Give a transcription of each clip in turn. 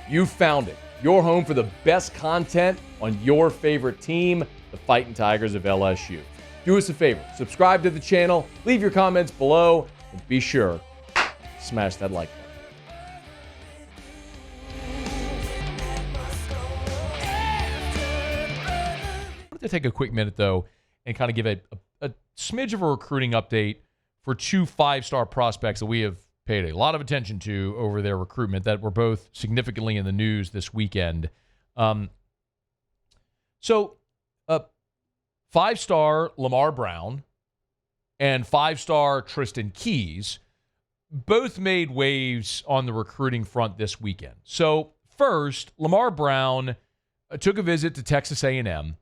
You found it. Your home for the best content on your favorite team, the Fighting Tigers of LSU. Do us a favor. Subscribe to the channel. Leave your comments below. And be sure to smash that like button. I wanted to take a quick minute, though, and kind of give a smidge of a recruiting update for two five-star prospects that we have paid a lot of attention to over their recruitment that were both significantly in the news this weekend. Five-star Lamar Brown and five-star Tristan Keys both made waves on the recruiting front this weekend. So first, Lamar Brown took a visit to Texas A&M,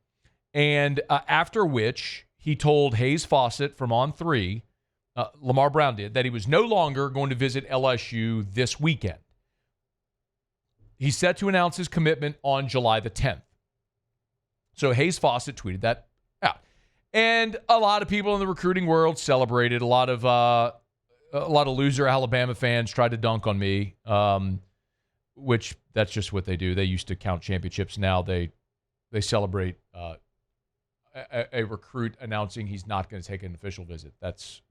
and after which he told Hayes Fawcett from On3, Lamar Brown did, that he was no longer going to visit LSU this weekend. He's set to announce his commitment on July the 10th. So Hayes Fawcett tweeted that out. And a lot of people in the recruiting world celebrated. A lot of loser Alabama fans tried to dunk on me, which that's just what they do. They used to count championships. Now they celebrate a recruit announcing he's not going to take an official visit. That's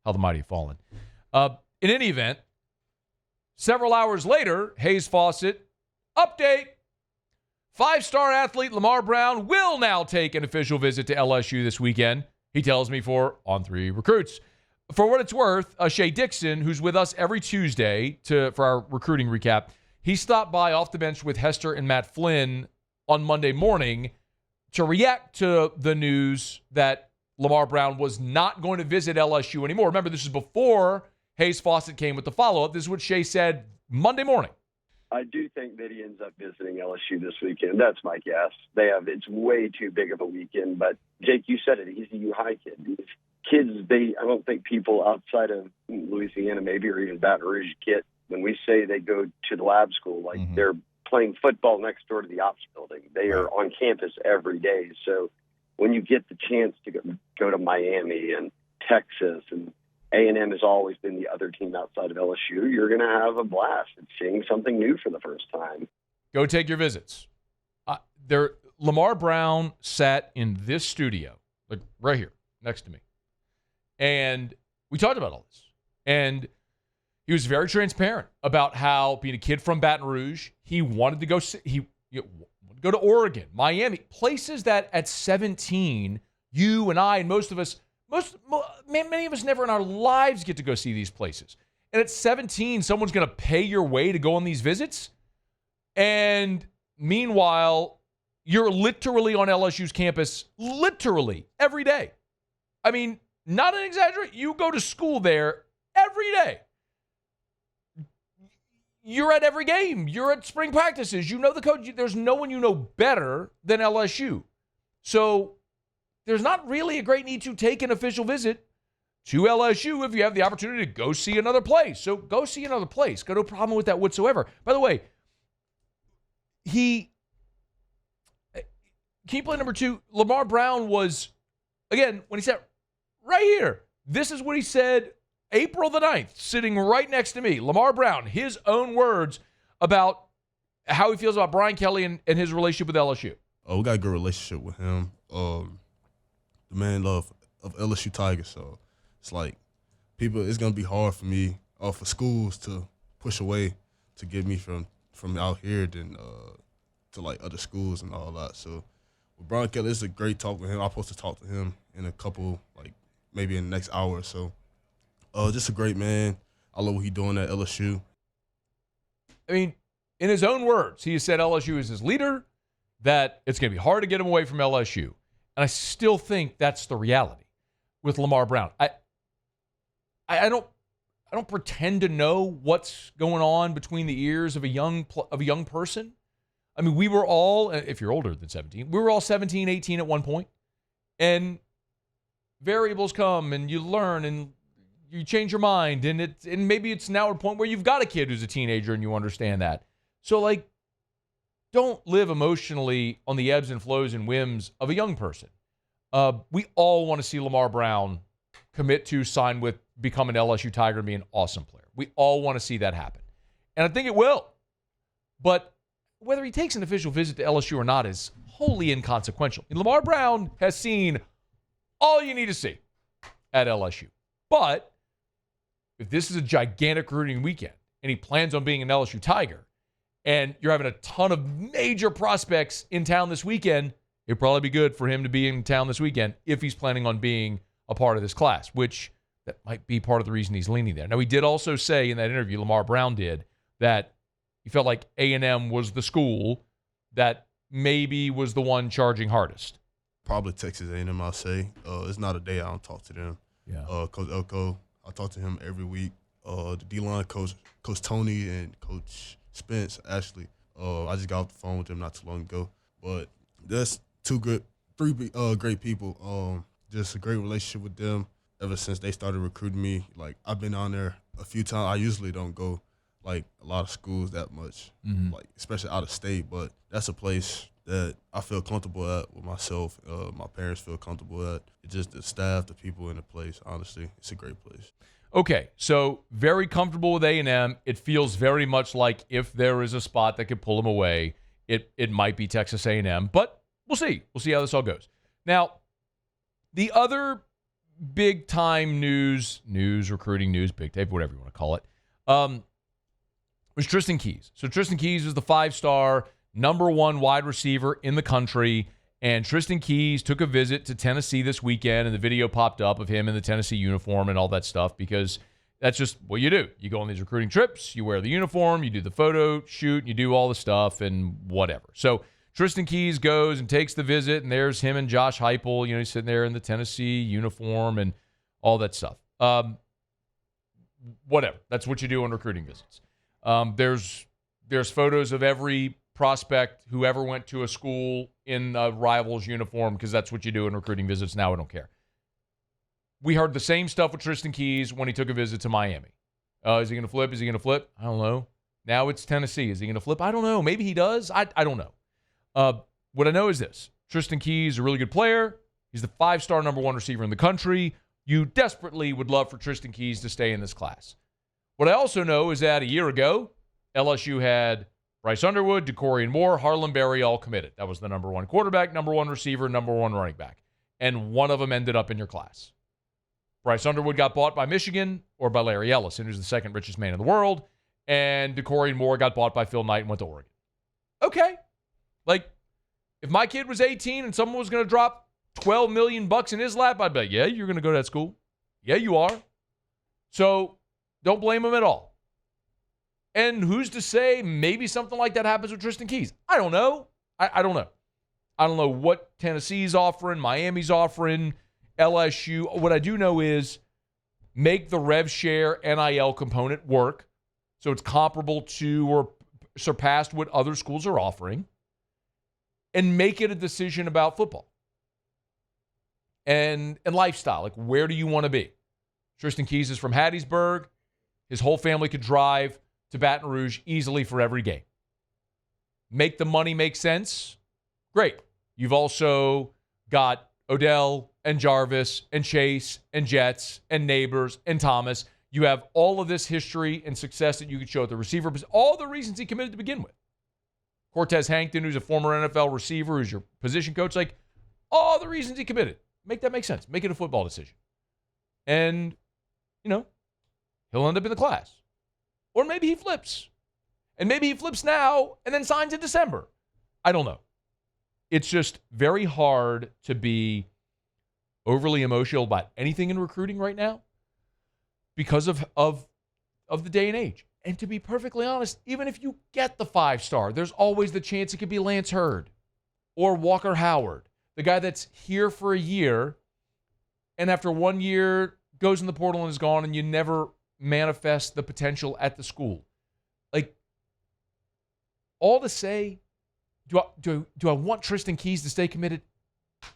how the mighty have fallen. In any event, several hours later, Hayes Fawcett, update. Five-star athlete Lamar Brown will now take an official visit to LSU this weekend, he tells me, for On3 Recruits. For what it's worth, Shea Dixon, who's with us every Tuesday for our recruiting recap, he stopped by off the bench with Hester and Matt Flynn on Monday morning to react to the news that Lamar Brown was not going to visit LSU anymore. Remember, this is before Hayes Fawcett came with the follow-up. This is what Shea said Monday morning. I do think that he ends up visiting LSU this weekend. That's my guess. It's way too big of a weekend. But, Jake, you said it. He's a U-High kid. These kids, I don't think people outside of Louisiana maybe or even Baton Rouge get, when we say they go to the lab school, like they're playing football next door to the ops building. They are on campus every day. So when you get the chance to go to Miami and Texas, and A&M has always been the other team outside of LSU, you're going to have a blast at seeing something new for the first time. Go take your visits. Lamar Brown sat in this studio, like right here, next to me. And we talked about all this. And he was very transparent about how, being a kid from Baton Rouge, he wanted to go go to Oregon, Miami, places that at 17, you and I and most of us, many of us never in our lives get to go see these places. And at 17, someone's going to pay your way to go on these visits. And meanwhile, you're literally on LSU's campus, literally every day. I mean, not an exaggeration. You go to school there every day. You're at every game. You're at spring practices. You know the coach. There's no one you know better than LSU. So there's not really a great need to take an official visit to LSU if you have the opportunity to go see another place. So go see another place. Got no problem with that whatsoever. By the way, key play number 2, Lamar Brown was, again, when he said, right here, this is what he said April the 9th, sitting right next to me. Lamar Brown, his own words about how he feels about Brian Kelly and his relationship with LSU. Oh, we got a good relationship with him. The man of LSU Tigers. So it's like it's going to be hard for me, for schools to push away to get me from out here than to like other schools and all that. So with Brian Kelly, it's a great talk with him. I'm supposed to talk to him in a couple, like maybe in the next hour or so. Just a great man. I love what he's doing at LSU. I mean, in his own words, he said LSU is his leader, that it's going to be hard to get him away from LSU. And I still think that's the reality with Lamar Brown. I don't pretend to know what's going on between the ears of a young person. I mean, we were all, if you're older than 17, we were all 17, 18 at one point. And variables come and you learn and you change your mind, and maybe it's now at a point where you've got a kid who's a teenager and you understand that. So, like, don't live emotionally on the ebbs and flows and whims of a young person. We all want to see Lamar Brown commit to, sign with, become an LSU Tiger and be an awesome player. We all want to see that happen. And I think it will. But whether he takes an official visit to LSU or not is wholly inconsequential. And Lamar Brown has seen all you need to see at LSU. But if this is a gigantic recruiting weekend and he plans on being an LSU Tiger and you're having a ton of major prospects in town this weekend, it'd probably be good for him to be in town this weekend if he's planning on being a part of this class, which that might be part of the reason he's leaning there. Now, he did also say in that interview, Lamar Brown did, that he felt like A&M was the school that maybe was the one charging hardest. Probably Texas A&M, I'll say. It's not a day I don't talk to them. Yeah. Coach Elko, I talk to him every week. The D-line coach, Coach Tony, and Coach Spence, actually. I just got off the phone with them not too long ago. But that's three great people. Just a great relationship with them ever since they started recruiting me. Like, I've been on there a few times. I usually don't go, like, a lot of schools that much, like, especially out of state. But that's a place that I feel comfortable at with myself. My parents feel comfortable at. It's just the staff, the people in the place. Honestly, it's a great place. Okay, so very comfortable with A&M. It feels very much like if there is a spot that could pull him away, it might be Texas A&M. But we'll see. We'll see how this all goes. Now, the other big-time news, recruiting news, big tape, whatever you want to call it, was Tristan Keys. So Tristan Keys is the 5-star #1 wide receiver in the country, and Tristan Keys took a visit to Tennessee this weekend, and the video popped up of him in the Tennessee uniform and all that stuff because that's just what you do. You go on these recruiting trips, you wear the uniform, you do the photo shoot, you do all the stuff and whatever. So Tristan Keys goes and takes the visit, and there's him and Josh Heupel. He's sitting there in the Tennessee uniform and all that stuff. Whatever. That's what you do on recruiting visits. There's photos of every prospect who ever went to a school in a rival's uniform because that's what you do in recruiting visits. Now I don't care. We heard the same stuff with Tristan Keys when he took a visit to Miami. Is he going to flip? Is he going to flip? I don't know. Now it's Tennessee. Is he going to flip? I don't know. Maybe he does. I don't know. What I know is this. Tristan Keys is a really good player. He's the 5-star #1 receiver in the country. You desperately would love for Tristan Keys to stay in this class. What I also know is that a year ago, LSU had Bryce Underwood, DeCorian Moore, Harlan Berry all committed. That was the #1 quarterback, #1 receiver, #1 running back. And one of them ended up in your class. Bryce Underwood got bought by Michigan or by Larry Ellison, who's the second richest man in the world. And DeCorian Moore got bought by Phil Knight and went to Oregon. Okay. Like, if my kid was 18 and someone was going to drop $12 million in his lap, I'd be like, yeah, you're going to go to that school. Yeah, you are. So don't blame him at all. And who's to say maybe something like that happens with Tristan Keys? I don't know. I don't know. I don't know what Tennessee's offering, Miami's offering, LSU. What I do know is make the rev share NIL component work so it's comparable to or surpassed what other schools are offering, and make it a decision about football and lifestyle. Like, where do you want to be? Tristan Keys is from Hattiesburg. His whole family could drive to Baton Rouge easily for every game. Make the money make sense? Great. You've also got Odell and Jarvis and Chase and Jets and Neighbors and Thomas. You have all of this history and success that you could show at the receiver position. All the reasons he committed to begin with. Cortez Hankton, who's a former NFL receiver, who's your position coach, like, all the reasons he committed. Make that make sense. Make it a football decision. And, he'll end up in the class. Or maybe he flips. And maybe he flips now and then signs in December. I don't know. It's just very hard to be overly emotional about anything in recruiting right now because of the day and age. And to be perfectly honest, even if you get the 5-star, there's always the chance it could be Lance Hurd or Walker Howard, the guy that's here for a year and after 1 year goes in the portal and is gone, and you never manifest the potential at the school. Like, all to say, do I want Tristan Keys to stay committed?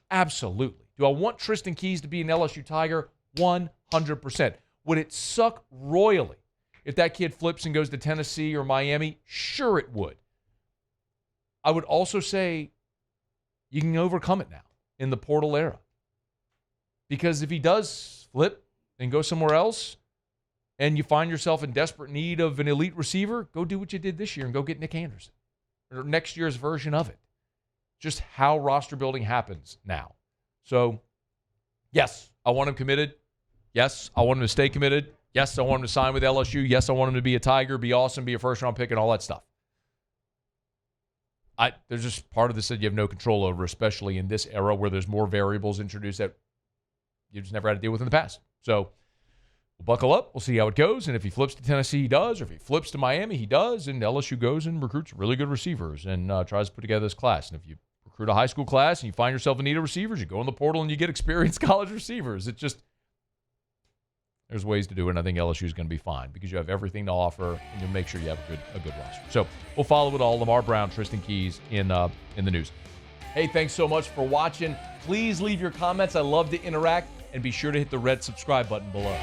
Absolutely. Do I want Tristan Keys to be an LSU Tiger? 100%. Would it suck royally if that kid flips and goes to Tennessee or Miami? Sure it would. I would also say you can overcome it now in the portal era. Because if he does flip and go somewhere else and you find yourself in desperate need of an elite receiver, go do what you did this year and go get Nick Anderson. or next year's version of it. Just how roster building happens now. So, yes, I want him committed. Yes, I want him to stay committed. Yes, I want him to sign with LSU. Yes, I want him to be a Tiger, be awesome, be a first-round pick, and all that stuff. There's just part of this that you have no control over, especially in this era where there's more variables introduced that you just never had to deal with in the past. So we'll buckle up. We'll see how it goes. And if he flips to Tennessee, he does. Or if he flips to Miami, he does. And LSU goes and recruits really good receivers and tries to put together this class. And if you recruit a high school class and you find yourself in need of receivers, you go in the portal and you get experienced college receivers. It just, there's ways to do it, and I think LSU is going to be fine because you have everything to offer, and you'll make sure you have a good roster. So we'll follow it all. Lamar Brown, Tristan Keys in the news. Hey, thanks so much for watching. Please leave your comments. I love to interact, and be sure to hit the red subscribe button below.